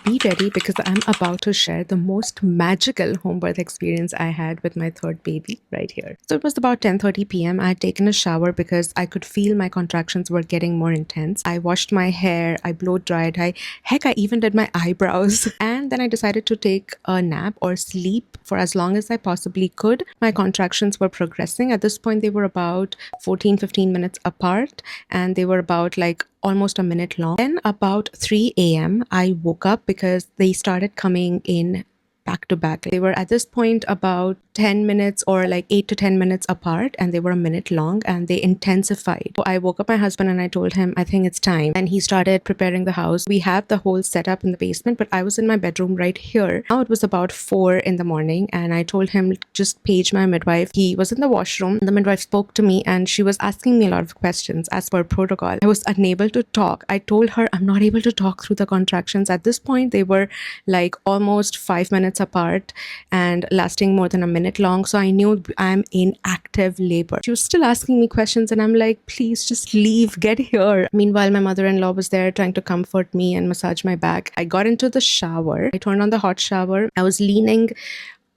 be ready because I'm about to share the most magical home birth experience I had with my third baby right here. So it was about 10:30 p.m. I had taken a shower because I could feel my contractions were getting more intense. I washed my hair, I blow dried, I even did my eyebrows. And then I decided to take a nap or sleep for as long as I possibly could. My contractions were progressing. At this point, they were about 14-15 minutes apart, and they were about like almost a minute long. Then about 3 a.m. I woke up because they started coming in back to back. They were at this point about 10 minutes or like 8 to 10 minutes apart, and they were a minute long, and they intensified. So I woke up my husband and I told him, I think it's time. And he started preparing the house. We have the whole setup in the basement, but I was in my bedroom right here. Now it was about 4 in the morning, and I told him, just page my midwife. He was in the washroom. The midwife spoke to me and she was asking me a lot of questions as per protocol. I was unable to talk. I told her I'm not able to talk through the contractions. At this point, they were like almost 5 minutes apart and lasting more than a minute long. So I knew I'm in active labor. She was still asking me questions and I'm like, please just leave, get here. Meanwhile, my mother-in-law was there trying to comfort me and massage my back. I got into the shower. I turned on the hot shower. I was leaning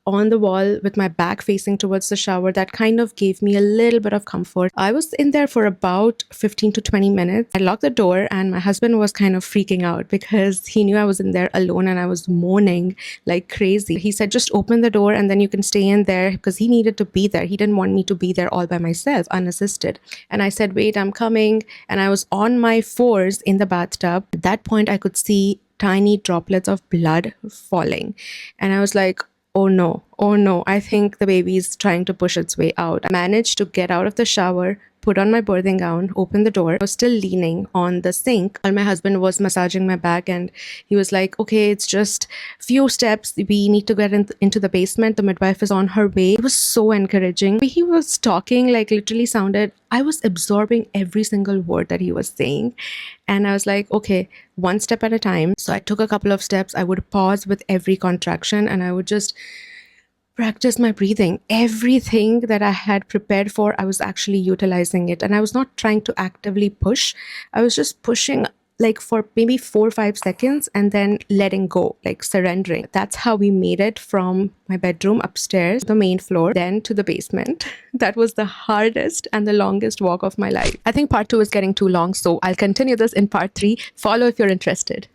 on the wall with my back facing towards the shower. That kind of gave me a little bit of comfort. I was in there for about 15 to 20 minutes. I locked the door and my husband was kind of freaking out because he knew I was in there alone and I was moaning like crazy. He said, just open the door and then you can stay in there, because he needed to be there. He didn't want me to be there all by myself, unassisted. And I said, wait, I'm coming. And I was on my fours in the bathtub. At that point, I could see tiny droplets of blood falling. And I was like, oh no, I think the baby's trying to push its way out. I managed to get out of the shower, put on my birthing gown, open the door. I was still leaning on the sink while my husband was massaging my back, and he was like, okay, it's just few steps. We need to get into the basement. The midwife is on her way. It was so encouraging. He was talking like literally sounded, I was absorbing every single word that he was saying. And I was like, okay, one step at a time. So I took a couple of steps. I would pause with every contraction and I would just practice my breathing. Everything that I had prepared for, I was actually utilizing it. And I was not trying to actively push. I was just pushing like for maybe 4 or 5 seconds and then letting go, like surrendering. That's how we made it from my bedroom upstairs, the main floor, then to the basement. That was the hardest and the longest walk of my life. I think part 2 is getting too long, so I'll continue this in part 3. Follow if you're interested.